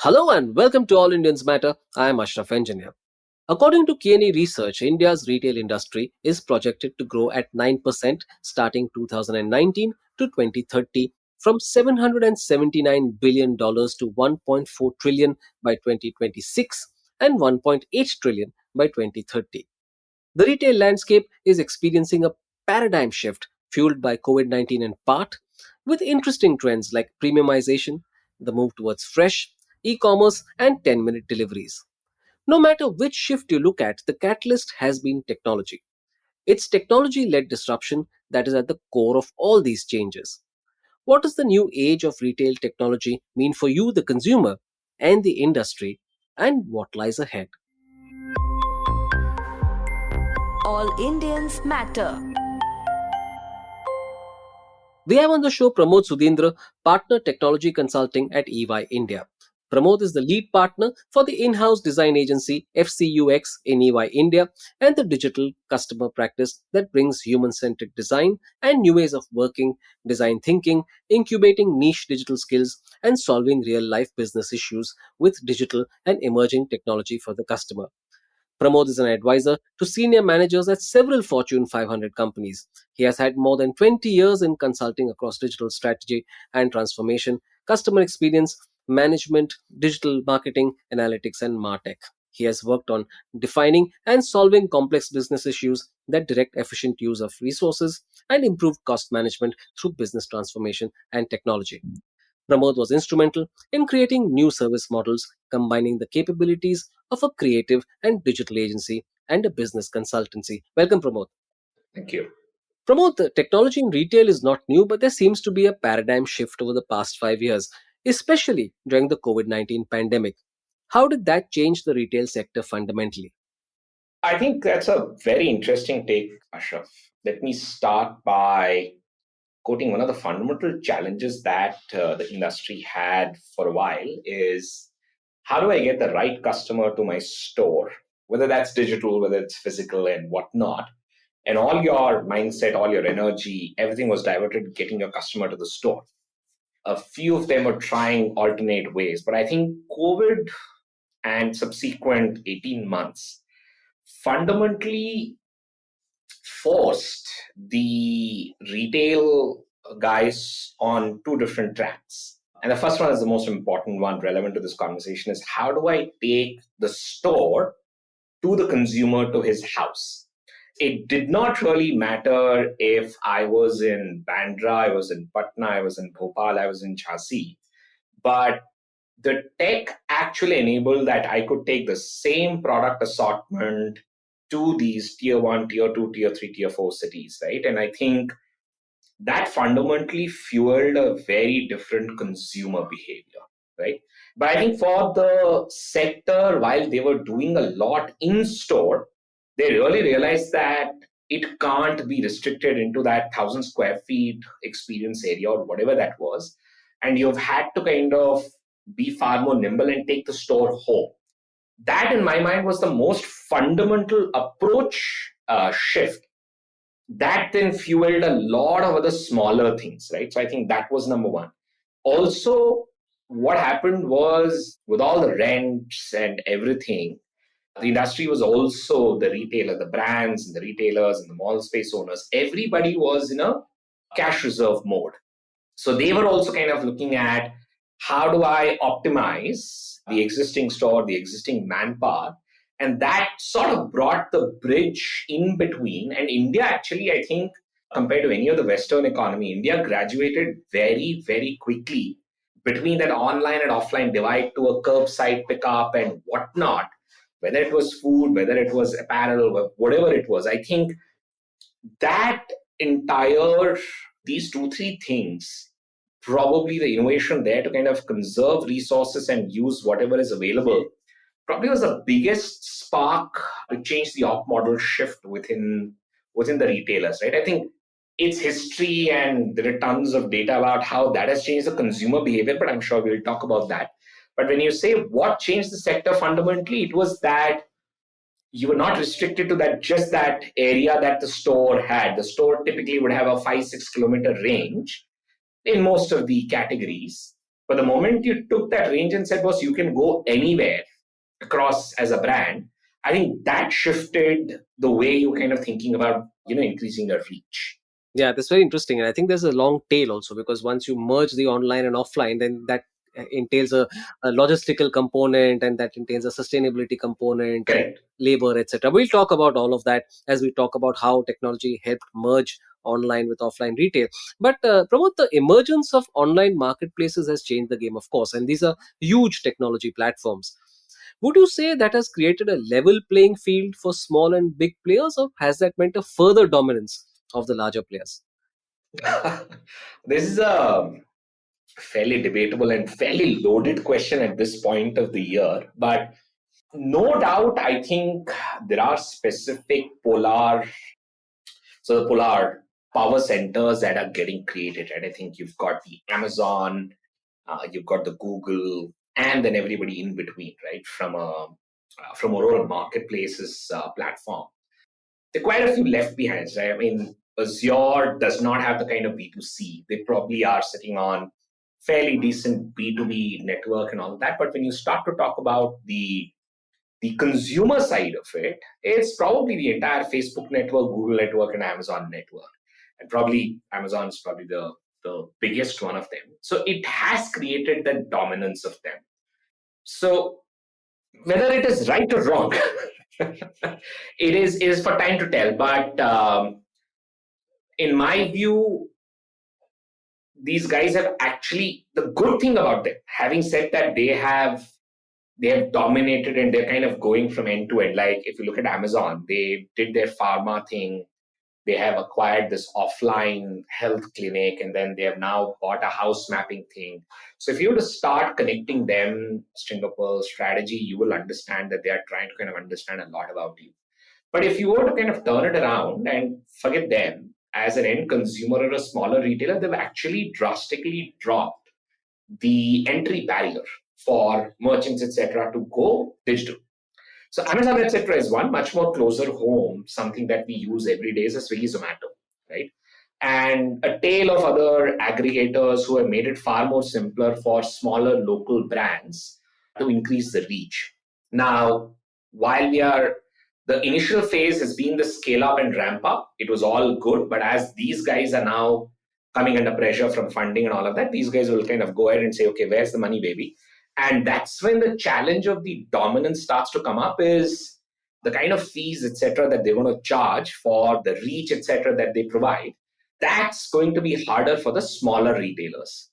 Hello and welcome to All Indians Matter. I am Ashraf Engineer. According to KNE research, India's retail industry is projected to grow at 9% starting 2019 to 2030 from $779 billion to $1.4 trillion by 2026 and $1.8 trillion by 2030. The retail landscape is experiencing a paradigm shift fueled by COVID 19 in part, with interesting trends like premiumization, the move towards fresh, e commerce, and 10-minute deliveries. No matter which shift you look at, the catalyst has been technology. It's technology led disruption that is at the core of all these changes. What does the new age of retail technology mean for you, the consumer, and the industry, and what lies ahead? All Indians matter. We have on the show Pramod Sudhindra, Partner Technology Consulting at EY India. Pramod is the lead partner for the in house design agency FCUX in EY India and the digital customer practice that brings human centric design and new ways of working, design thinking, incubating niche digital skills, and solving real life business issues with digital and emerging technology for the customer. Pramod is an advisor to senior managers at several Fortune 500 companies. He has had more than 20 years in consulting across digital strategy and transformation, customer experience, management, digital marketing, analytics, and MarTech. He has worked on defining and solving complex business issues that direct efficient use of resources and improve cost management through business transformation and technology. Pramod was instrumental in creating new service models combining the capabilities of a creative and digital agency and a business consultancy. Welcome, Pramod. Thank you. Pramod, the technology in retail is not new, but there seems to be a paradigm shift over the past 5 years, especially during the COVID 19 pandemic. How did that change the retail sector fundamentally? I think that's a very interesting take, Ashraf. Let me start by quoting one of the fundamental challenges that the industry had for a while is how do I get the right customer to my store, whether that's digital, whether it's physical and whatnot. And all your mindset, all your energy, everything was diverted getting your customer to the store. A few of them are trying alternate ways, but I think COVID and subsequent 18 months fundamentally forced the retail guys on two different tracks. And the first one is the most important one relevant to this conversation is how do I take the store to the consumer to his house? It did not really matter if I was in Bandra, I was in Patna, I was in Bhopal, I was in Jhansi, but the tech actually enabled that I could take the same product assortment to these tier one, tier two, tier three, tier four cities, right? And I think that fundamentally fueled a very different consumer behavior, right? But I think for the sector, while they were doing a lot in store, they really realized that it can't be restricted into that 1,000 square feet experience area or whatever that was. And you've had to kind of be far more nimble and take the store home. That, in my mind, was the most fundamental approach shift that then fueled a lot of other smaller things, right? So I think that was number one. Also, what happened was with all the rents and everything, the industry was also the retailer, the brands and the retailers and the mall space owners. Everybody was in a cash reserve mode. So they were also kind of looking at how do I optimize the existing store, the existing manpower. And that sort of brought the bridge in between. And India actually, I think, compared to any other Western economy, India graduated very, very quickly between that online and offline divide to a curbside pickup and whatnot, whether it was food, whether it was apparel, whatever it was. I think that entire, these two, three things, probably the innovation there to kind of conserve resources and use whatever is available probably was the biggest spark to change the op model shift within the retailers, right? I think it's history and there are tons of data about how that has changed the consumer behavior, but I'm sure we'll talk about that. But when you say what changed the sector fundamentally, it was that you were not restricted to that just that area that the store had. The store typically would have a 5-6 kilometer range in most of the categories. But the moment you took that range and said, boss, you can go anywhere across as a brand, I think that shifted the way you're kind of thinking about, increasing your reach. Yeah, that's very interesting. And I think there's a long tail also, because once you merge the online and offline, then that entails a logistical component, and that entails a sustainability component and Correct. labor, etc. We'll talk about all of that as we talk about how technology helped merge online with offline retail. But Pramod, the emergence of online marketplaces has changed the game, of course, and these are huge technology platforms. Would you say that has created a level playing field for small and big players, or has that meant a further dominance of the larger players? This is a fairly debatable and fairly loaded question at this point of the year. But no doubt, I think there are specific the polar power centers that are getting created. And I think you've got the Amazon, you've got the Google, and then everybody in between, right? From our own marketplaces platform. There are quite a few left behinds, right? I mean, Azure does not have the kind of B2C. They probably are sitting on fairly decent B2B network and all of that. But when you start to talk about the consumer side of it, it's probably the entire Facebook network, Google network, and Amazon network. And probably Amazon is probably the biggest one of them. So it has created the dominance of them. So whether it is right or wrong, it is for time to tell. But in my view, these guys have actually, the good thing about them, having said that, they have dominated and they're kind of going from end to end. Like if you look at Amazon, they did their pharma thing. They have acquired this offline health clinic, and then they have now bought a house mapping thing. So if you were to start connecting them, string of pearls strategy, you will understand that they are trying to kind of understand a lot about you. But if you were to kind of turn it around and forget them, as an end consumer or a smaller retailer, they've actually drastically dropped the entry barrier for merchants, etc., to go digital. So Amazon, etc., is one much more closer home. Something that we use every day is a Swiggy, Zomato, right? And a tail of other aggregators who have made it far more simpler for smaller local brands to increase the reach. Now, while the initial phase has been the scale up and ramp up, it was all good. But as these guys are now coming under pressure from funding and all of that, these guys will kind of go ahead and say, okay, where's the money, baby? And that's when the challenge of the dominance starts to come up, is the kind of fees, etc., that they're going to charge for the reach, etc., that they provide. That's going to be harder for the smaller retailers.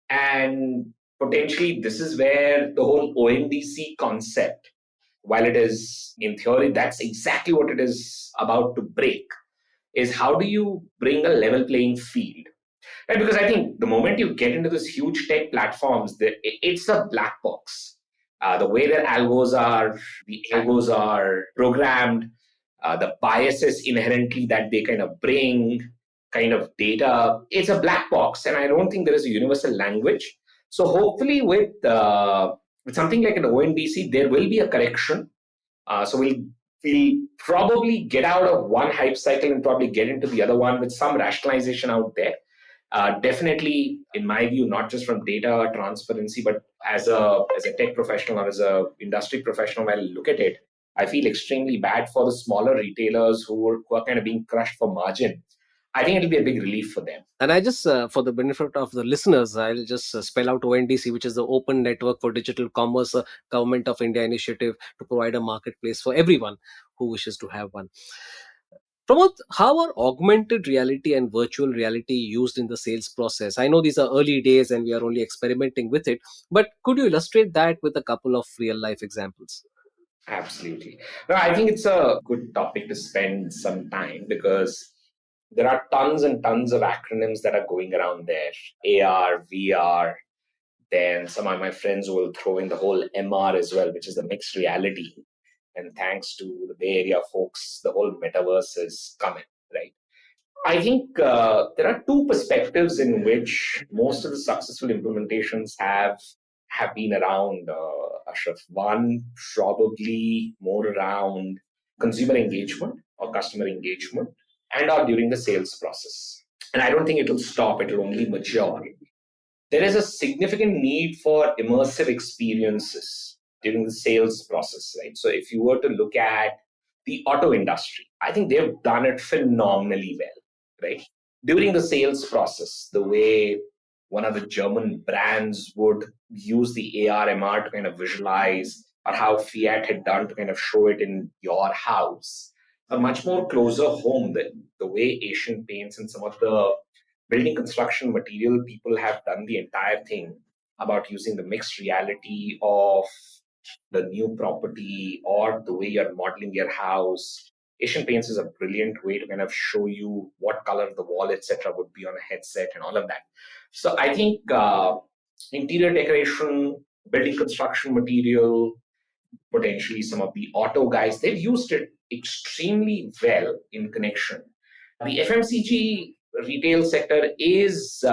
And potentially, this is where the whole ONDC concept, while it is in theory, that's exactly what it is about to break, is how do you bring a level playing field? Right, because I think the moment you get into this huge tech platforms, it's a black box. The way their the algos are programmed, the biases inherently that they kind of bring, kind of data, it's a black box, and I don't think there is a universal language. So hopefully, with something like an ONDC, there will be a correction. So we'll probably get out of one hype cycle and probably get into the other one with some rationalization out there. Definitely, in my view, not just from data transparency, but as a tech professional or as a industry professional, when I look at it, I feel extremely bad for the smaller retailers who are kind of being crushed for margin. I think it'll be a big relief for them. And I just, for the benefit of the listeners, I'll just spell out ONDC, which is the Open Network for Digital Commerce, Government of India initiative to provide a marketplace for everyone who wishes to have one. Pramod, how are augmented reality and virtual reality used in the sales process? I know these are early days and we are only experimenting with it, but could you illustrate that with a couple of real life examples? Absolutely. No, I think it's a good topic to spend some time, because there are tons and tons of acronyms that are going around there. AR, VR, then some of my friends will throw in the whole MR as well, which is the mixed reality. And thanks to the Bay Area folks, the whole metaverse is coming, right? I think there are two perspectives in which most of the successful implementations have been around, Ashraf. One, probably more around consumer engagement or customer engagement, and or during the sales process. And I don't think it will stop, it will only mature. there is a significant need for immersive experiences during the sales process, right? So if you were to look at the auto industry, I think they've done it phenomenally well, right? During the sales process, the way one of the German brands would use the AR MR to kind of visualize, or how Fiat had done to kind of show it in your house, a much more closer home than the way Asian Paints and some of the building construction material people have done the entire thing about using the mixed reality of the new property or the way you're modeling your house. Asian Paints is a brilliant way to kind of show you what color the wall, etc., would be on a headset and all of that. So I think interior decoration, building construction material, potentially some of the auto guys, they've used it extremely well in connection. The FMCG retail sector is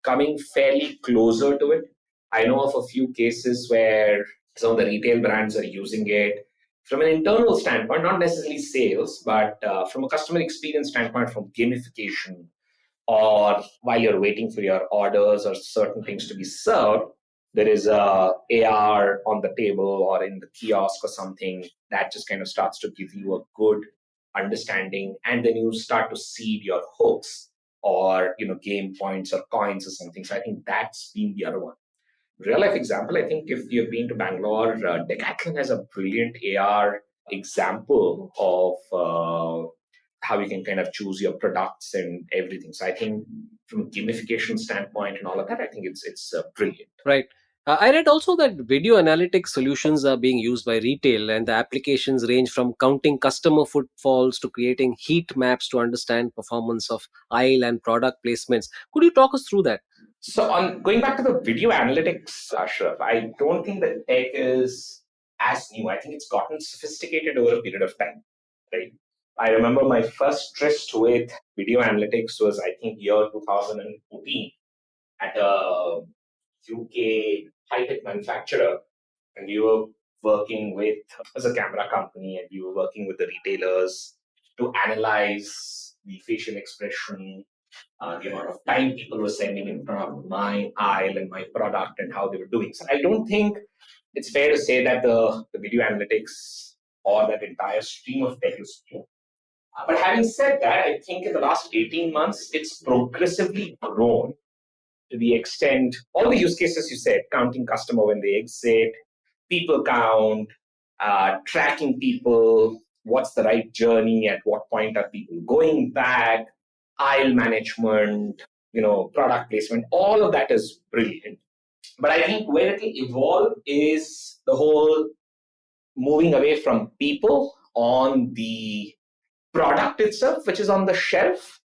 coming fairly closer to it. I know of a few cases where some of the retail brands are using it from an internal standpoint, not necessarily sales, but from a customer experience standpoint, from gamification, or while you're waiting for your orders or certain things to be served, there is a AR on the table or in the kiosk or something that just kind of starts to give you a good understanding, and then you start to seed your hooks or game points or coins or something. So I think that's been the other one. Real life example, I think if you've been to Bangalore, Decathlon has a brilliant AR example of how you can kind of choose your products and everything. So I think from a gamification standpoint and all of that, I think it's brilliant. Right. I read also that video analytics solutions are being used by retail, and the applications range from counting customer footfalls to creating heat maps to understand performance of aisle and product placements. Could you talk us through that? So on going back to the video analytics, Ashraf, I don't think the tech is as new. I think it's gotten sophisticated over a period of time, right? I remember my first tryst with video analytics was, I think, year 2014 at a UK high-tech manufacturer, and we were working with as a camera company, and we were working with the retailers to analyze the facial expression, the amount of time people were spending in front of my aisle and my product and how they were doing. So I don't think it's fair to say that the video analytics or that entire stream of tech is new. But having said that, I think in the last 18 months, it's progressively grown to the extent, all the use cases you said, counting customer when they exit, people count, tracking people, what's the right journey, at what point are people going back, aisle management, product placement, all of that is brilliant. But I think where it will evolve is the whole moving away from people on the product itself, which is on the shelf,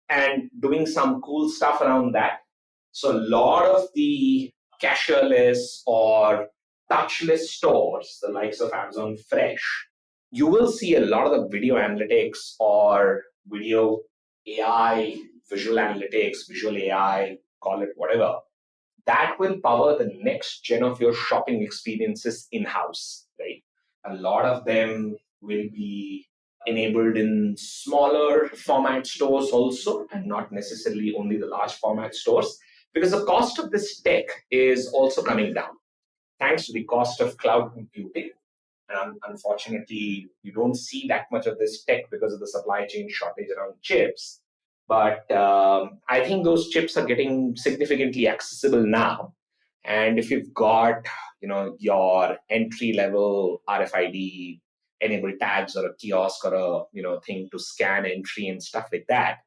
and doing some cool stuff around that. So a lot of the cashierless or touchless stores, the likes of Amazon Fresh, you will see a lot of the video analytics or video AI, visual analytics, visual AI, call it whatever, that will power the next gen of your shopping experiences in-house, right? A lot of them will be enabled in smaller format stores also, and not necessarily only the large format stores, because the cost of this tech is also coming down thanks to the cost of cloud computing. And unfortunately, you don't see that much of this tech because of the supply chain shortage around chips. But I think those chips are getting significantly accessible now. And if you've got, your entry level RFID enabled tags or a kiosk or a, thing to scan entry and stuff like that,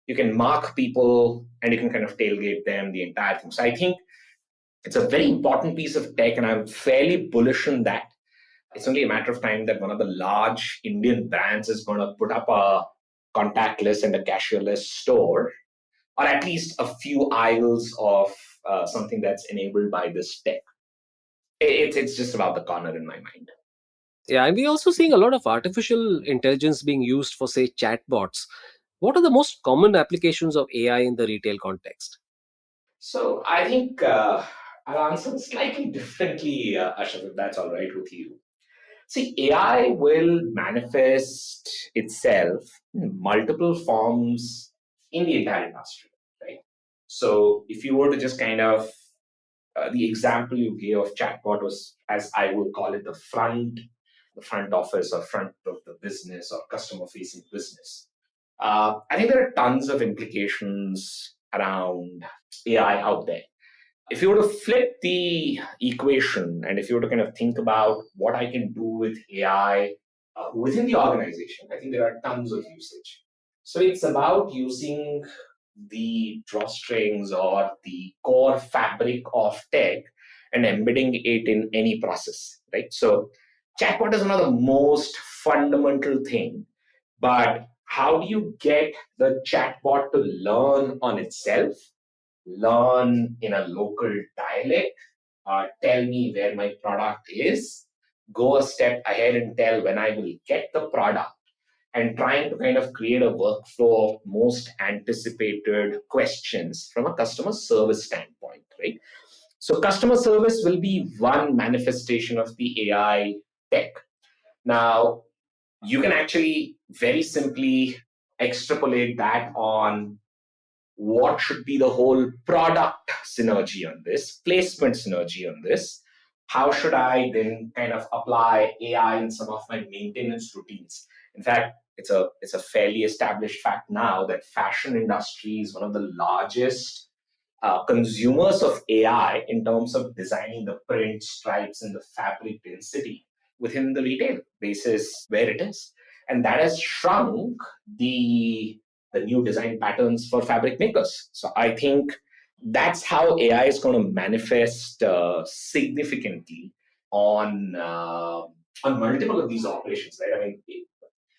you can mark people and you can kind of tailgate them, the entire thing. So I think it's a very important piece of tech, and I'm fairly bullish on that. It's only a matter of time that one of the large Indian brands is going to put up a contactless and a cashierless store, or at least a few aisles of something that's enabled by this tech. It's just about the corner in my mind. Yeah, and we're also seeing a lot of artificial intelligence being used for, say, chatbots. What are the most common applications of AI in the retail context? So I think I'll answer slightly differently, Ashraf, if that's all right with you. See, AI will manifest itself in multiple forms in the entire industry, right? So if you were to just kind of the example you gave of chatbot was, as I would call it, the front office or front of the business or customer facing business. I think there are tons of implications around AI out there. If you were to flip the equation and if you were to kind of think about what I can do with AI within the organization, I think there are tons of usage. So it's about using the drawstrings or the core fabric of tech and embedding it in any process, right? So chatbot is one of the most fundamental thing, but how do you get the chatbot to learn on itself, learn in a local dialect, tell me where my product is, go a step ahead and tell when I will get the product, and trying to kind of create a workflow of most anticipated questions from a customer service standpoint, right? So customer service will be one manifestation of the AI tech. Now, you can actually very simply extrapolate that on what should be the whole product synergy on this, placement synergy on this. How should I then kind of apply AI in some of my maintenance routines? In fact, it's a fairly established fact now that fashion industry is one of the largest consumers of AI in terms of designing the print, stripes, and the fabric density within the retail basis where it is. And that has shrunk the new design patterns for fabric makers. So I think that's how AI is going to manifest significantly on multiple of these operations, right? I mean,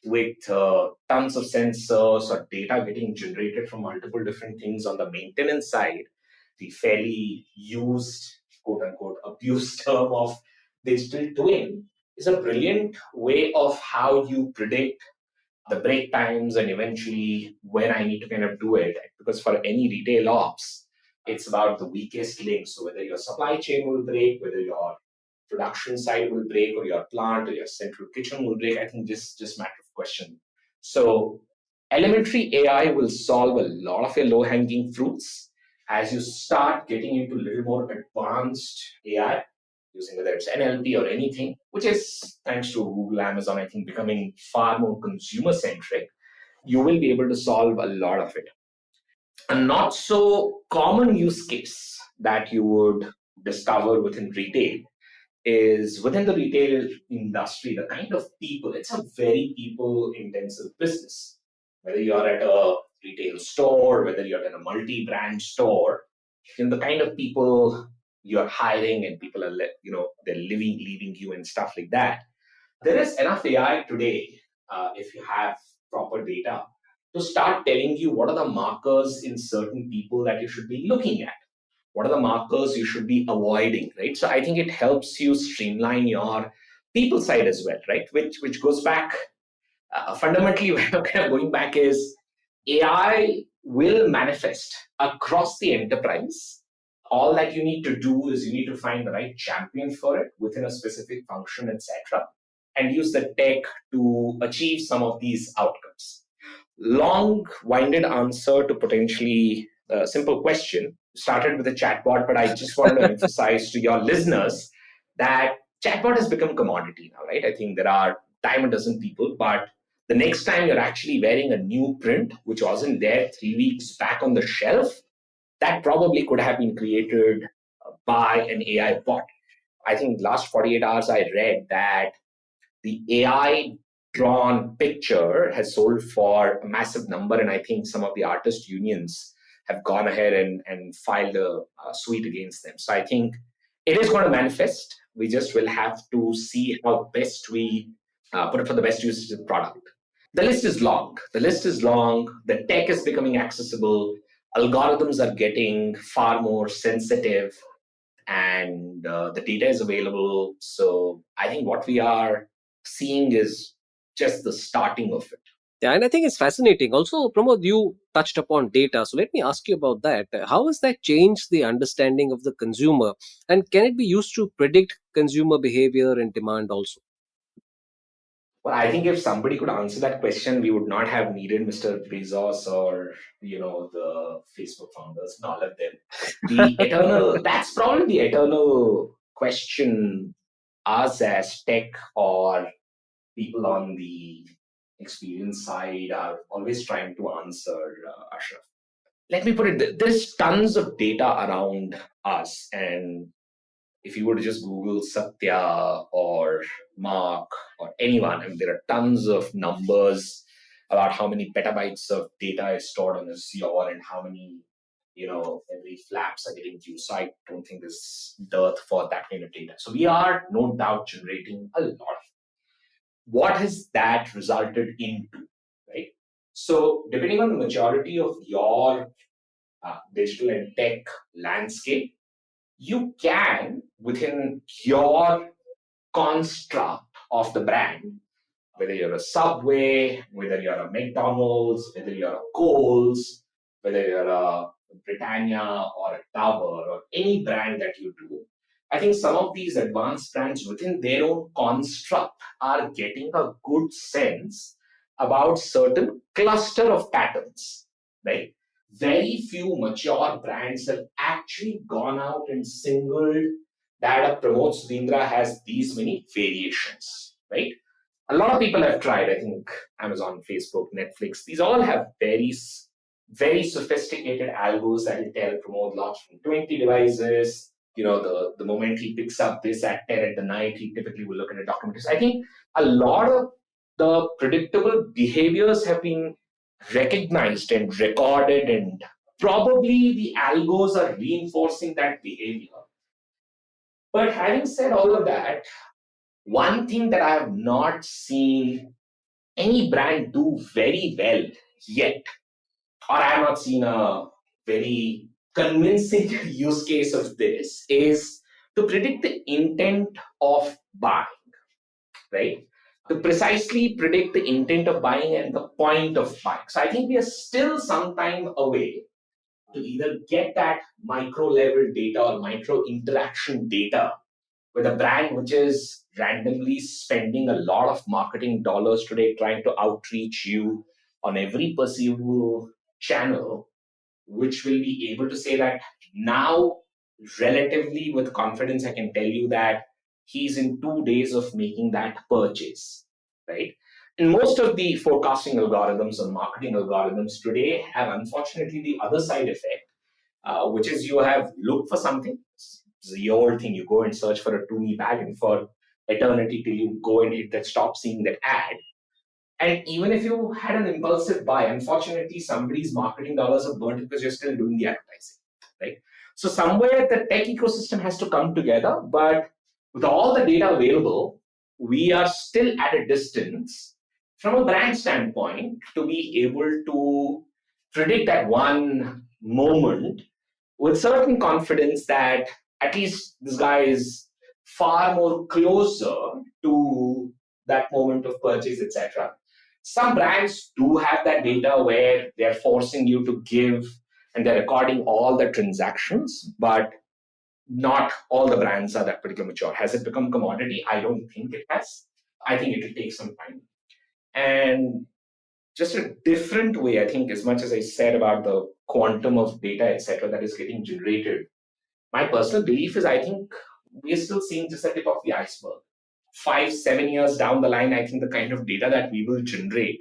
with tons of sensors or data getting generated from multiple different things on the maintenance side, the fairly used, quote unquote, abused term of digital twin is a brilliant way of how you predict the break times and eventually when I need to kind of do it. Because for any retail ops, it's about the weakest link. So whether your supply chain will break, whether your production side will break, or your plant or your central kitchen will break, I think just matter of question. So elementary AI will solve a lot of your low hanging fruits. As you start getting into a little more advanced AI, using whether it's NLP or anything, which is thanks to Google, Amazon, I think becoming far more consumer centric, you will be able to solve a lot of it. A not so common use case that you would discover within retail is within the retail industry, the kind of people, it's a very people intensive business. Whether you're at a retail store, whether you're at a multi brand store, the kind of people you're hiring and people are, they're leaving you and stuff like that. There is enough AI today, if you have proper data, to start telling you what are the markers in certain people that you should be looking at. What are the markers you should be avoiding, right? So I think it helps you streamline your people side as well, right? Which goes back fundamentally, where I'm kind of going back is AI will manifest across the enterprise. All that you need to do is you need to find the right champion for it within a specific function, etc., and use the tech to achieve some of these outcomes. Long-winded answer to potentially a simple question. Started with a chatbot, but I just wanted to emphasize to your listeners that chatbot has become commodity now, right? I think there are dime a dozen people, but the next time you're actually wearing a new print, which wasn't there 3 weeks back on the shelf, that probably could have been created by an AI bot. I think last 48 hours I read that the AI drawn picture has sold for a massive number, and I think some of the artist unions have gone ahead and filed a suit against them. So I think it is going to manifest. We just will have to see how best we put it for the best use of the product. The list is long. The list is long. The tech is becoming accessible. Algorithms are getting far more sensitive, and the data is available. So I think what we are seeing is just the starting of it. Yeah, and I think it's fascinating. Also, Pramod, you touched upon data. So let me ask you about that. How has that changed the understanding of the consumer? And can it be used to predict consumer behavior and demand also? Well, I think if somebody could answer that question, we would not have needed Mr. Bezos or the Facebook founders and all of them. That's probably the eternal question us as tech or people on the experience side are always trying to answer, Ashraf. Let me put it, there's tons of data around us, and if you were to just Google Satya or Mark or anyone, I mean, there are tons of numbers about how many petabytes of data is stored on Azure and how many, every flaps are getting used. So I don't think there's dearth for that kind of data. So we are no doubt generating a lot. What has that resulted into, right? So depending on the maturity of your digital and tech landscape, you can, within your construct of the brand, whether you're a Subway, whether you're a McDonald's, whether you're a Coles, whether you're a Britannia or a Tower or any brand that you do, I think some of these advanced brands within their own construct are getting a good sense about certain cluster of patterns, right? Very few mature brands have actually gone out and singled that a Pramod Sudhindra has these many variations, right? A lot of people have tried. I think Amazon, Facebook, Netflix, these all have very sophisticated algos that will tell Pramod launch from 20 devices. The moment he picks up this at 10 at the night, he typically will look at a document. I think a lot of the predictable behaviors have been recognized and recorded, and probably the algos are reinforcing that behavior. But having said all of that, one thing that I have not seen any brand do very well yet, or I have not seen a very convincing use case of this, is to predict the intent of buying, right? To precisely predict the intent of buying and the point of buying. So I think we are still some time away to either get that micro level data or micro interaction data with a brand which is randomly spending a lot of marketing dollars today trying to outreach you on every perceivable channel, which will be able to say that now, relatively with confidence, I can tell you that he's in 2 days of making that purchase, right? And most of the forecasting algorithms and marketing algorithms today have, unfortunately, the other side effect, which is you have looked for something. It's the old thing. You go and search for a Tumi bag, and for eternity till you go and hit that stop seeing that ad. And even if you had an impulsive buy, unfortunately, somebody's marketing dollars are burnt because you're still doing the advertising, right? So somewhere the tech ecosystem has to come together, but with all the data available, we are still at a distance from a brand standpoint to be able to predict that one moment with certain confidence that at least this guy is far more closer to that moment of purchase, etc. Some brands do have that data where they're forcing you to give and they're recording all the transactions, but not all the brands are that particular mature. Has it become commodity? I don't think it has. I think it will take some time. And just a different way, I think, as much as I said about the quantum of data, etc., that is getting generated, my personal belief is I think we're still seeing just the tip of the iceberg. 5-7 years down the line, I think the kind of data that we will generate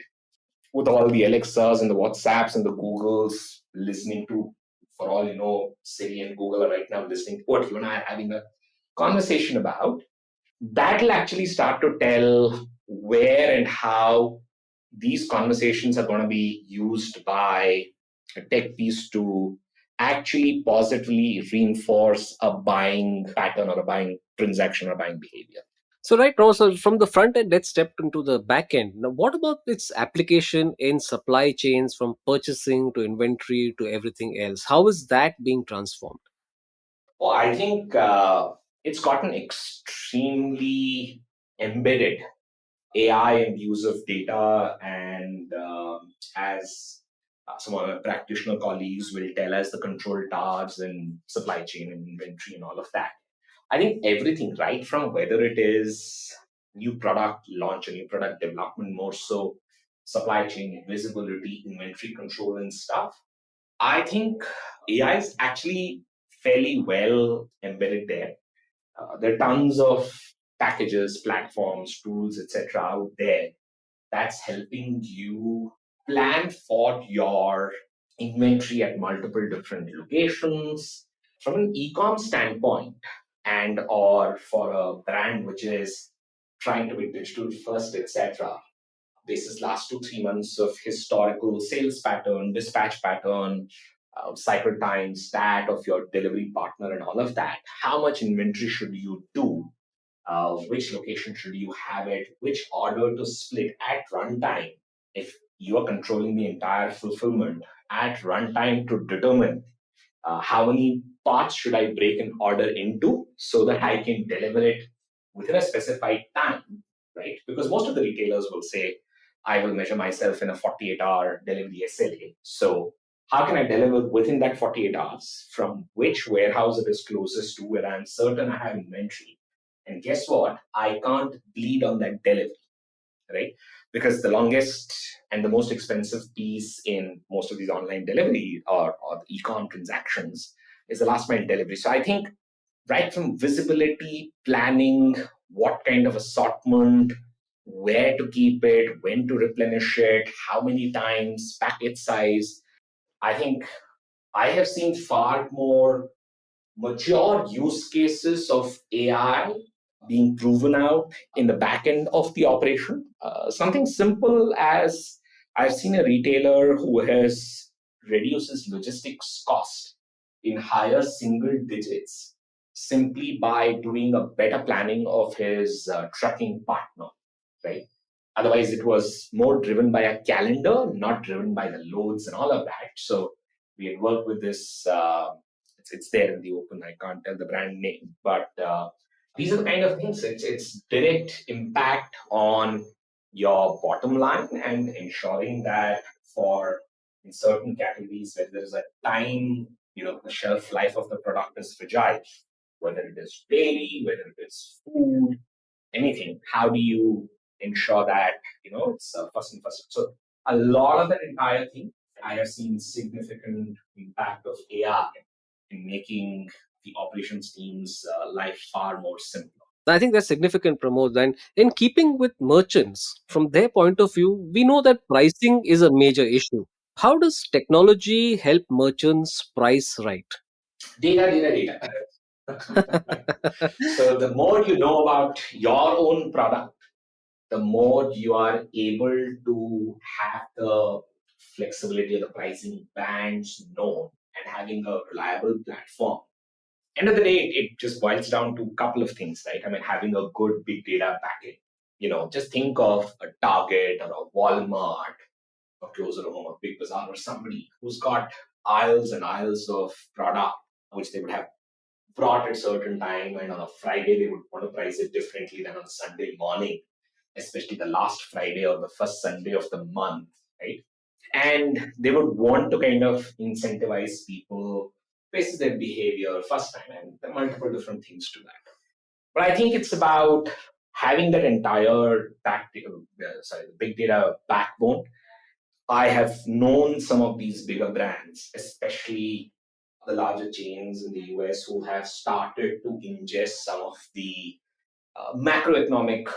with all the Alexas and the WhatsApps and the Googles listening to, for all you know, Siri and Google are right now listening to what you and I are having a conversation about, that'll actually start to tell where and how these conversations are going to be used by a tech piece to actually positively reinforce a buying pattern or a buying transaction or buying behavior. So right now, so from the front end, let's step into the back end. Now, what about its application in supply chains, from purchasing to inventory to everything else? How is that being transformed? Oh, I think it's gotten extremely embedded. AI and use of data, and as some of our practitioner colleagues will tell us, the control towers and supply chain and inventory and all of that. I think everything, right from whether it is new product launch, a new product development, more so supply chain visibility, inventory control, and stuff. I think AI is actually fairly well embedded there. There are tons of packages, platforms, tools, etc. out there that's helping you plan for your inventory at multiple different locations from an e-com standpoint, and or for a brand which is trying to be digital first, etc. This is last 2 3 months of historical sales pattern, dispatch pattern, cycle time, stat of your delivery partner, and all of that. How much inventory should you do? Which location should you have it? Which order to split at runtime? If you are controlling the entire fulfillment at runtime to determine how many parts should I break an order into so that I can deliver it within a specified time, right? Because most of the retailers will say, I will measure myself in a 48-hour delivery SLA. So how can I deliver within that 48 hours from which warehouse it is closest to where I'm certain I have inventory? And guess what? I can't bleed on that delivery, right? Because the longest and the most expensive piece in most of these online delivery or the e-com transactions is the last mile delivery. So I think right from visibility, planning, what kind of assortment, where to keep it, when to replenish it, how many times, packet size, I think I have seen far more mature use cases of AI being proven out in the back end of the operation. Something simple as I've seen a retailer who has reduced his logistics cost in higher single digits simply by doing a better planning of his trucking partner, right? Otherwise, it was more driven by a calendar, not driven by the loads and all of that. So we had worked with this. It's there in the open. I can't tell the brand name, but these are the kind of things. It's direct impact on your bottom line and ensuring that for in certain categories where there is a time, the shelf life of the product is fragile, whether it is dairy, whether it is food, anything. How do you ensure that it's first and first? So a lot of that entire thing, I have seen significant impact of AI in making the operations team's life far more simple. I think that's significant, Pramod. And in keeping with merchants, from their point of view, we know that pricing is a major issue. How does technology help merchants price right? Data, data, data. So the more you know about your own product, the more you are able to have the flexibility of the pricing bands known and having a reliable platform. End of the day, it just boils down to a couple of things, right? I mean, having a good big data package. Just think of a Target or a Walmart or closer to home, a Big Bazaar or somebody who's got aisles and aisles of product which they would have brought at a certain time, and on a Friday they would want to price it differently than on a Sunday morning, especially the last Friday or the first Sunday of the month, right? And they would want to kind of incentivize people based on their behavior first time, and there are multiple different things to that. But I think it's about having that entire the big data backbone. I have known some of these bigger brands, especially the larger chains in the US, who have started to ingest some of the macroeconomic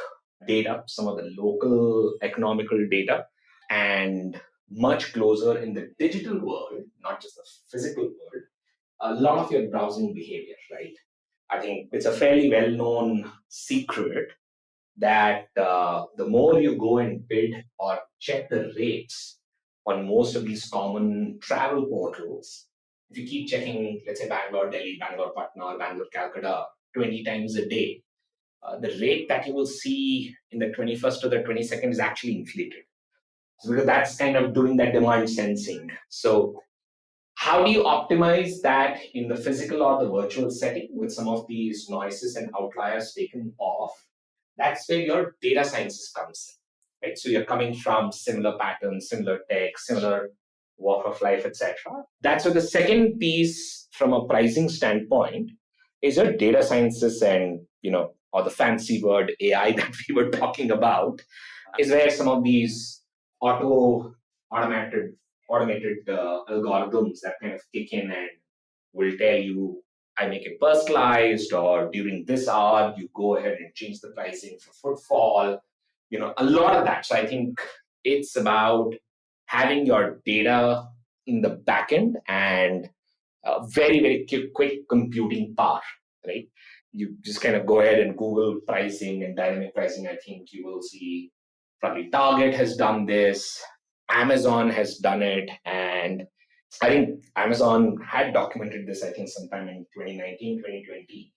data, some of the local economical data, and much closer in the digital world, not just the physical world, a lot of your browsing behavior, right? I think it's a fairly well known secret that the more you go and bid or check the rates on most of these common travel portals, if you keep checking, let's say Bangalore, Delhi, Bangalore, Patna, or Bangalore, Calcutta 20 times a day, the rate that you will see in the 21st or the 22nd is actually inflated. So because that's kind of doing that demand sensing. So how do you optimize that in the physical or the virtual setting with some of these noises and outliers taken off? That's where your data sciences comes in, right? So you're coming from similar patterns, similar tech, similar walk of life, etc. That's where the second piece from a pricing standpoint is your data sciences and or the fancy word AI that we were talking about, is where some of these auto automated automated algorithms that kind of kick in and will tell you, I make it personalized, or during this hour you go ahead and change the pricing for footfall. A lot of that. So I think it's about having your data in the backend and very, very quick computing power, right? You just kind of go ahead and Google pricing and dynamic pricing. I think you will see probably Target has done this, Amazon has done it, and I think Amazon had documented this, I think, sometime in 2019, 2020.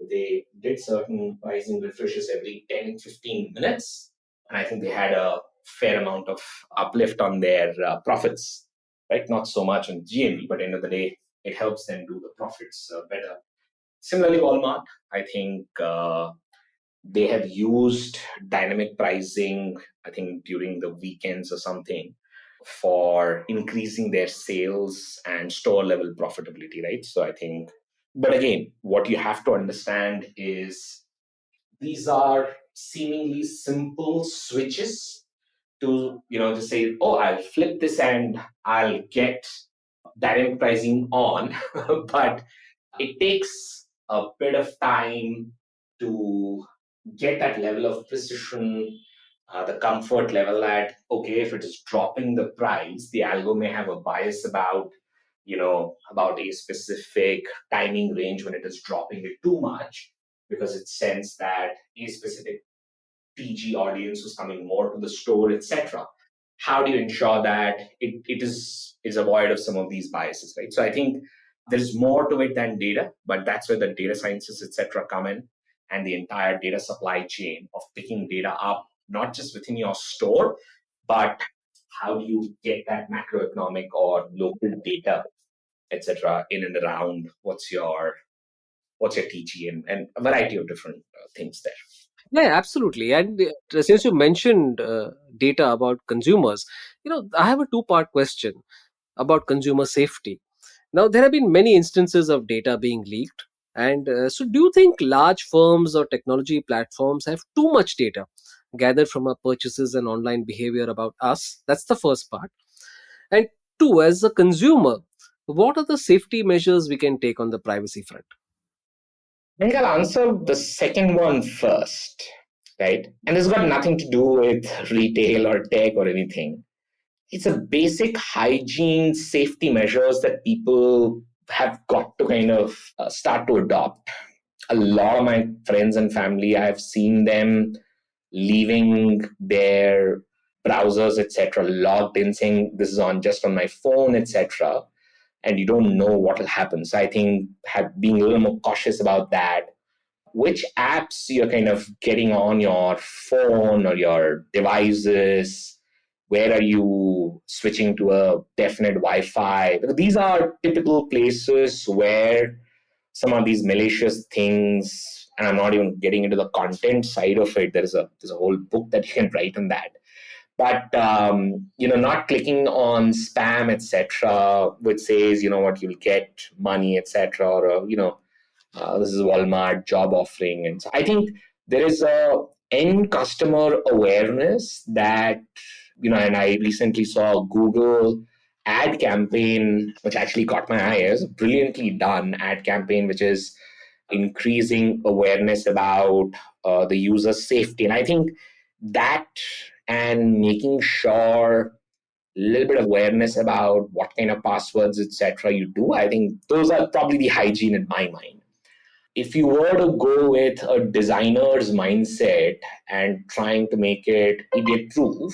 They did certain pricing refreshes every 10, 15 minutes. And I think they had a fair amount of uplift on their profits, right? Not so much on GMV, but end of the day, it helps them do the profits better. Similarly, Walmart, I think they have used dynamic pricing, I think during the weekends or something, for increasing their sales and store level profitability, right? So I think, but again, what you have to understand is these are seemingly simple switches to, just say, oh, I'll flip this and I'll get dynamic pricing on. But it takes a bit of time to get that level of precision, the comfort level that, okay, if it is dropping the price, the algo may have a bias about, about a specific timing range when it is dropping it too much, because it senses that a specific PG audience who's coming more to the store, etc. How do you ensure that it is avoid of some of these biases, right? So I think there's more to it than data, but that's where the data sciences, etc., come in, and the entire data supply chain of picking data up, not just within your store, but how do you get that macroeconomic or local data, etc., in and around what's your TG, and a variety of different things there. Yeah, absolutely. And since you mentioned data about consumers, I have a two-part question about consumer safety. Now, there have been many instances of data being leaked. And so, do you think large firms or technology platforms have too much data gathered from our purchases and online behavior about us? That's the first part. And two, as a consumer, what are the safety measures we can take on the privacy front? I think I'll answer the second one first, right? And it's got nothing to do with retail or tech or anything. It's a basic hygiene safety measures that people have got to kind of start to adopt. A lot of my friends and family, I've seen them leaving their browsers, etc., logged in, saying this is on just on my phone, etc., and you don't know what will happen. So I think being a little more cautious about that. Which apps you're kind of getting on your phone or your devices? Where are you switching to a definite Wi-Fi? These are typical places where some of these malicious things, and I'm not even getting into the content side of it. There's a whole book that you can write on that. But not clicking on spam, etc., which says, what, you'll get money, etc., or this is Walmart job offering. And so I think there is a end customer awareness that, and I recently saw a Google ad campaign, which actually caught my eye. It's a brilliantly done ad campaign, which is increasing awareness about the user safety. And I think that, and making sure a little bit of awareness about what kind of passwords, etc., you do, I think those are probably the hygiene in my mind. If you were to go with a designer's mindset and trying to make it idiot proof,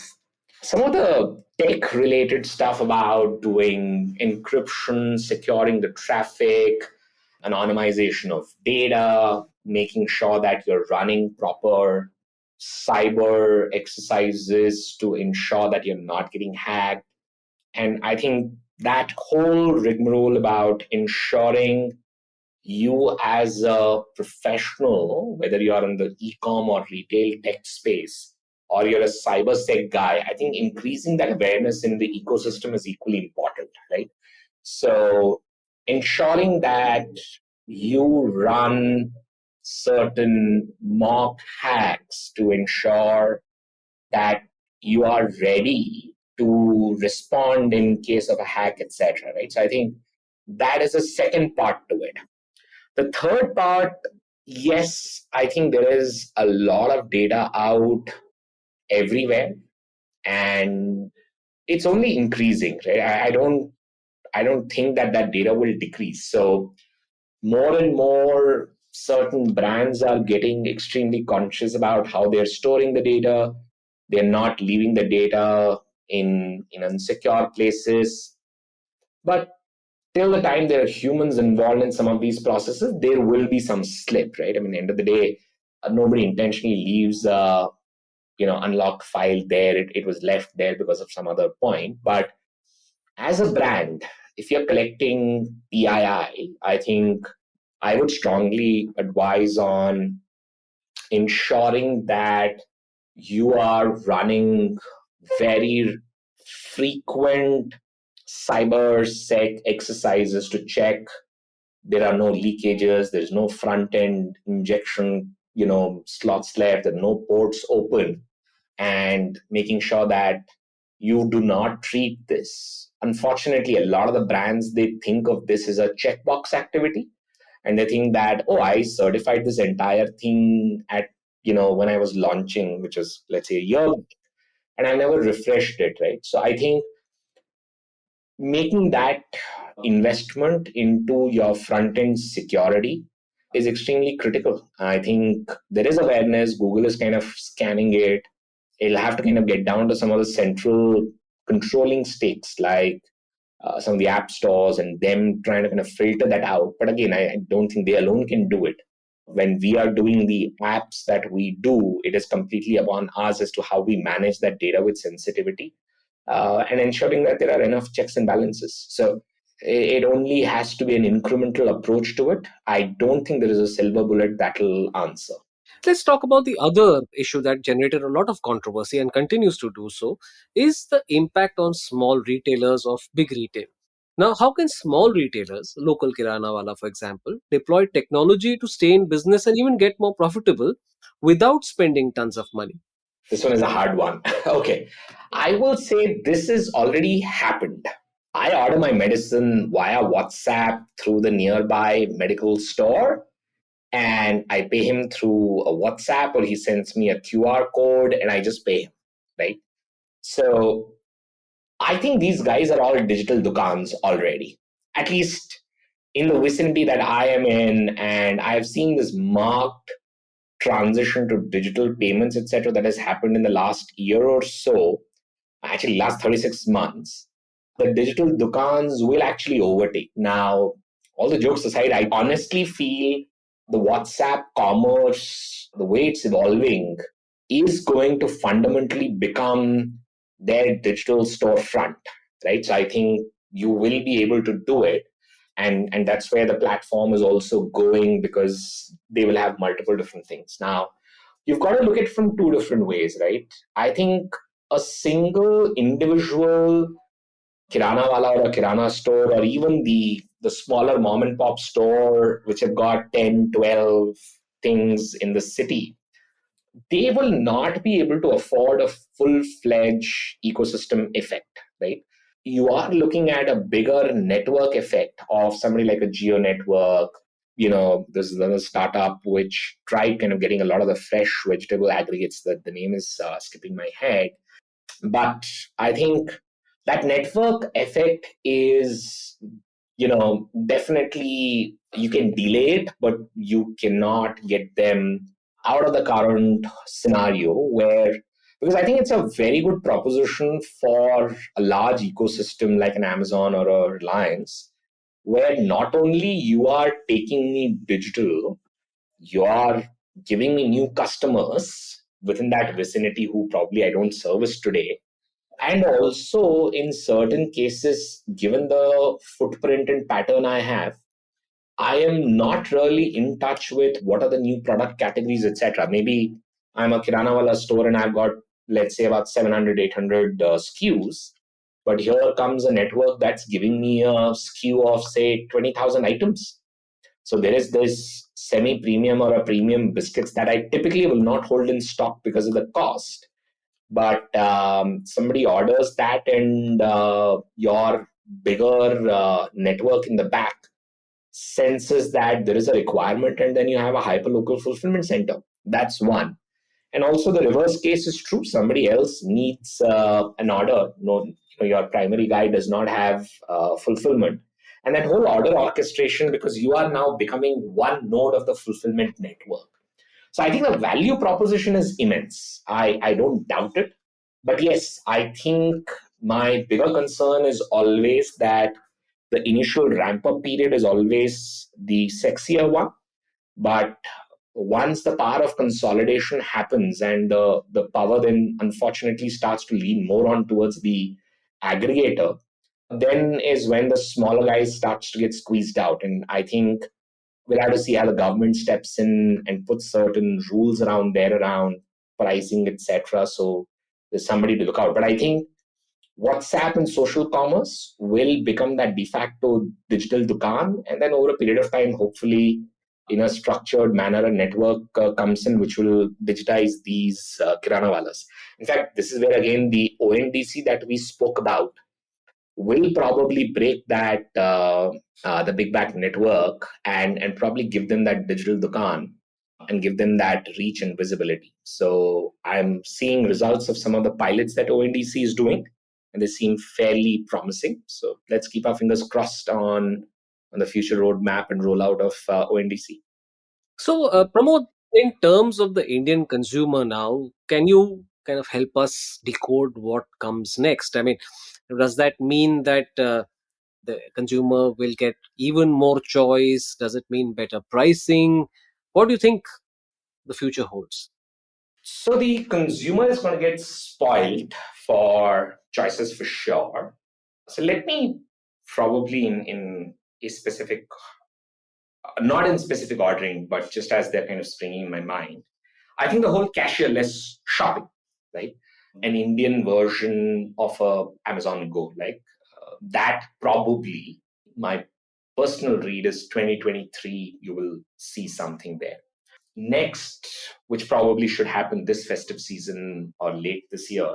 some of the tech related stuff about doing encryption, securing the traffic, anonymization of data, making sure that you're running proper cyber exercises to ensure that you're not getting hacked. And I think that whole rigmarole about ensuring you as a professional, whether you are in the e-com or retail tech space, or you're a cybersec guy, I think increasing that awareness in the ecosystem is equally important, right? So ensuring that you run certain mock hacks to ensure that you are ready to respond in case of a hack, etc. Right? So I think that is a second part to it. The third part, yes, I think there is a lot of data out everywhere, and it's only increasing. Right? I don't think that data will decrease. So more and more certain brands are getting extremely conscious about how they're storing the data. They're not leaving the data in unsecure places. But till the time there are humans involved in some of these processes, there will be some slip, right? I mean, end of the day, nobody intentionally leaves unlocked file there. It was left there because of some other point. But as a brand, if you're collecting PII, I think I would strongly advise on ensuring that you are running very frequent cyber sec exercises to check there are no leakages, there's no front end injection, slots left, there are no ports open, and making sure that you do not treat this. Unfortunately, a lot of the brands, they think of this as a checkbox activity, and they think that, oh, I certified this entire thing at, when I was launching, which was, let's say, a year, and I never refreshed it, right? So I think making that investment into your front end security is extremely critical. I think there is awareness. Google is kind of scanning it. It'll have to kind of get down to some of the central controlling stakes, like some of the app stores, and them trying to kind of filter that out. But again, I don't think they alone can do it. When we are doing the apps that we do, it is completely upon us as to how we manage that data with sensitivity, and ensuring that there are enough checks and balances. So it only has to be an incremental approach to it. I don't think there is a silver bullet that will answer. Let's talk about the other issue that generated a lot of controversy and continues to do so, is the impact on small retailers of big retail. Now, how can small retailers, local kirana wala for example, deploy technology to stay in business and even get more profitable without spending tons of money? This one is a hard one. Okay. I will say this has already happened. I order my medicine via WhatsApp through the nearby medical store, and I pay him through a WhatsApp, or he sends me a QR code and I just pay him, right? So I think these guys are all digital dukans already, at least in the vicinity that I am in. And I've seen this marked transition to digital payments, etc., that has happened in the last year or so, actually last 36 months. The digital dukans will actually overtake. Now, all the jokes aside, I honestly feel the WhatsApp commerce, the way it's evolving, is going to fundamentally become their digital storefront, right? So I think you will be able to do it. And that's where the platform is also going, because they will have multiple different things. Now, you've got to look at it from two different ways, right? I think a single individual kirana wala or a kirana store, or even the smaller mom and pop store, which have got 10, 12 things in the city, they will not be able to afford a full-fledged ecosystem effect, right? You are looking at a bigger network effect of somebody like a Geo Network. There's another startup which tried kind of getting a lot of the fresh vegetable aggregates. That the name is skipping my head. But I think that network effect is, definitely you can delay it, but you cannot get them out of the current scenario where, because I think it's a very good proposition for a large ecosystem like an Amazon or a Reliance, where not only you are taking me digital, you are giving me new customers within that vicinity who probably I don't service today. And also, in certain cases, given the footprint and pattern I have, I am not really in touch with what are the new product categories, etc. Maybe I'm a kirana wala store and I've got, let's say, about 700, 800 SKUs. But here comes a network that's giving me a SKU of, say, 20,000 items. So there is this semi-premium or a premium biscuits that I typically will not hold in stock because of the cost. But somebody orders that, and your bigger network in the back senses that there is a requirement, and then you have a hyper-local fulfillment center. That's one. And also the reverse case is true. Somebody else needs an order. No, your primary guy does not have fulfillment. And that whole order orchestration, because you are now becoming one node of the fulfillment network. So I think the value proposition is immense. I don't doubt it. But yes, I think my bigger concern is always that the initial ramp up period is always the sexier one. But once the power of consolidation happens, and the power then unfortunately starts to lean more on towards the aggregator, then is when the smaller guys starts to get squeezed out. And I think we'll have to see how the government steps in and puts certain rules around there around pricing, etc. So there's somebody to look out. But I think WhatsApp and social commerce will become that de facto digital dukaan, and then over a period of time, hopefully, in a structured manner, a network comes in which will digitize these kirana walas. In fact, this is where again the ONDC that we spoke about will probably break that the big back network, and probably give them that digital dukaan and give them that reach and visibility. So I'm seeing results of some of the pilots that ONDC is doing, and they seem fairly promising. So let's keep our fingers crossed on the future roadmap and rollout of ONDC. So, Pramod, in terms of the Indian consumer now, can you kind of help us decode what comes next? I mean, does that mean that the consumer will get even more choice? Does it mean better pricing? What do you think the future holds? So the consumer is going to get spoiled for choices for sure. So let me probably in a specific, not in specific ordering, but just as they're kind of springing in my mind. I think the whole cashierless shopping, right? An Indian version of a Amazon Go, like that probably my personal read is 2023. You will see something there. Next, which probably should happen this festive season or late this year,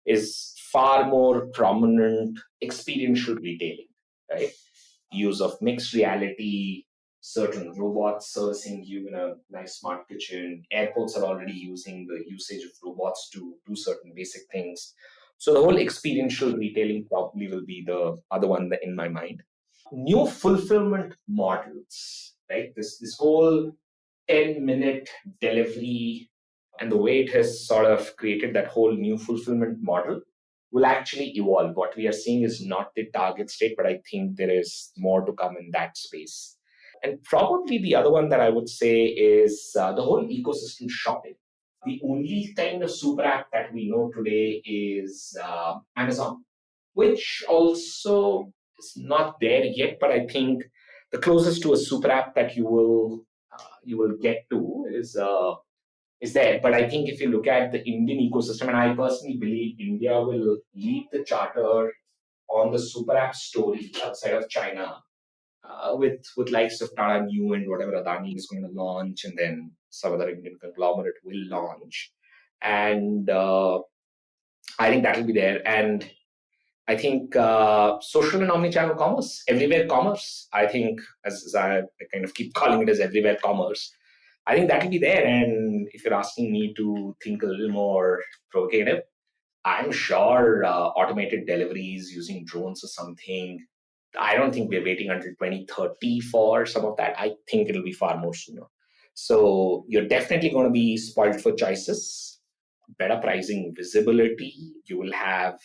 is far more prominent experiential retailing, right? Use of mixed reality, certain robots servicing you in a nice smart kitchen. Airports are already using the usage of robots to do certain basic things. So the whole experiential retailing probably will be the other one in my mind. New fulfillment models, right? This whole 10-minute delivery and the way it has sort of created that whole new fulfillment model will actually evolve. What we are seeing is not the target state, but I think there is more to come in that space. And probably the other one that I would say is the whole ecosystem shopping. The only kind of super app that we know today is Amazon, which also is not there yet, but I think the closest to a super app that you will get to is there. But I think if you look at the Indian ecosystem, and I personally believe India will lead the charter on the super app story outside of China, with likes of Tata New and whatever Adani is going to launch, and then some other Indian conglomerate will launch, and I think that will be there. And I think social and omnichannel commerce, everywhere commerce. I think, as I kind of keep calling it, as everywhere commerce. I think that will be there. And if you're asking me to think a little more provocative, I'm sure automated deliveries using drones or something. I don't think we're waiting until 2030 for some of that. I think it'll be far more sooner. So you're definitely going to be spoiled for choices, better pricing visibility. You will have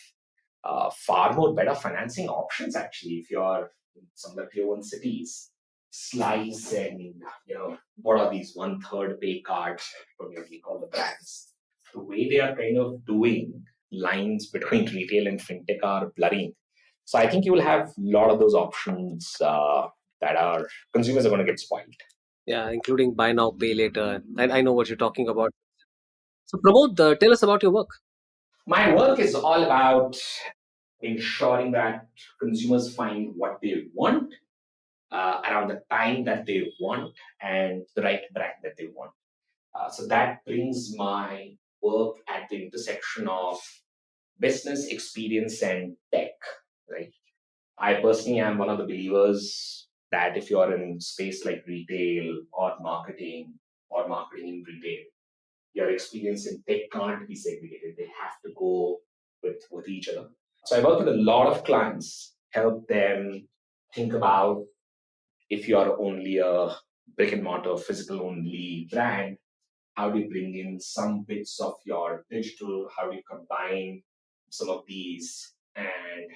far more better financing options actually if you're in some of the tier one cities. Slice and what are these 1/3 pay cards from what we call the brands. The way they are kind of doing lines between retail and fintech are blurring. So I think you will have a lot of those options that are consumers are going to get spoiled. Yeah, including buy now, pay later. I know what you're talking about. So, Pramod, tell us about your work. My work is all about ensuring that consumers find what they want around the time that they want and the right brand that they want. So that brings my work at the intersection of business experience and tech, right? I personally am one of the believers that if you're in space like retail or marketing in retail, your experience in tech can't be segregated. They have to go with each other. So I work with a lot of clients, help them think about if you're only a brick and mortar physical only brand, how do you bring in some bits of your digital? How do you combine some of these and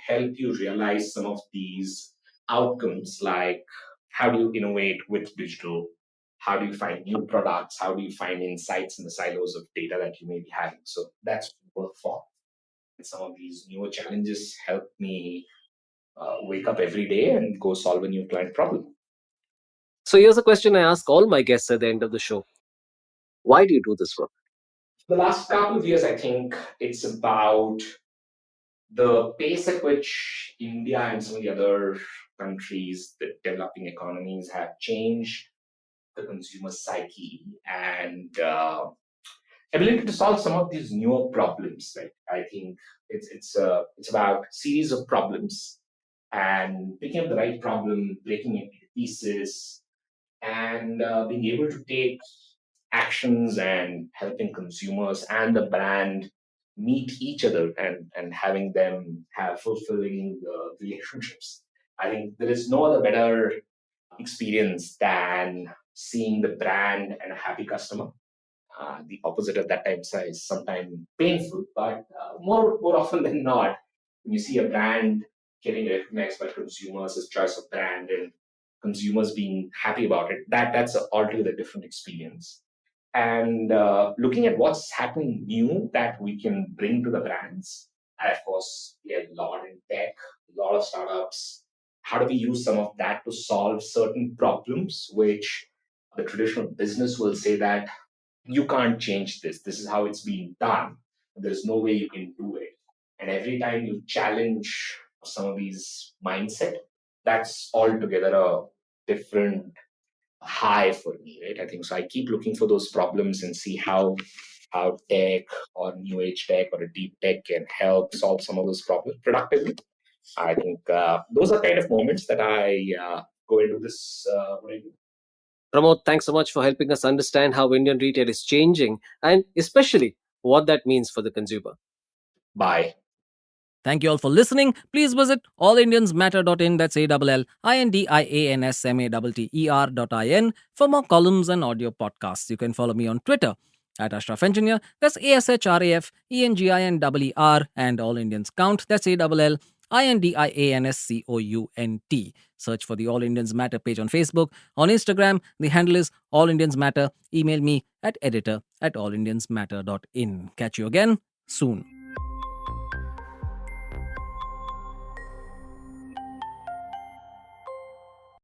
help you realize some of these outcomes? Like, how do you innovate with digital? How do you find new products? How do you find insights in the silos of data that you may be having? So that's work for. And some of these newer challenges help me wake up every day and go solve a new client problem. So here's a question I ask all my guests at the end of the show. Why do you do this work? The last couple of years, I think it's about the pace at which India and some of the other countries, the developing economies, have changed the consumer psyche and ability to solve some of these newer problems. Right? I think it's about series of problems and picking up the right problem, breaking it into pieces, and being able to take actions and helping consumers and the brand meet each other and having them have fulfilling relationships. I think there is no other better experience than seeing the brand and a happy customer. The opposite of that type is sometimes painful, but more often than not, when you see a brand getting recognized by consumers as choice of brand and consumers being happy about it, that's an altogether different experience. And looking at what's happening new that we can bring to the brands, and of course, we have a lot in tech, a lot of startups. How do we use some of that to solve certain problems, which the traditional business will say that you can't change this. This is how it's being done. There's no way you can do it. And every time you challenge some of these mindset, that's altogether a different high for me, right? I think so. I keep looking for those problems and see how tech or new age tech or a deep tech can help solve some of those problems productively. I think those are kind of moments that I go into this. What I do. Pramod, thanks so much for helping us understand how Indian retail is changing and especially what that means for the consumer. Bye. Thank you all for listening. Please visit allindiansmatter.in, that's ALLINDIANSMATTER.in for more columns and audio podcasts. You can follow me on Twitter at Ashraf Engineer, that's ASHRAFENGINER, and All Indians Count, that's ALLINDIANSCOUNT. Search for the All Indians Matter page on Facebook. On Instagram, the handle is All Indians Matter. Email me at editor@allindiansmatter.in. Catch you again soon.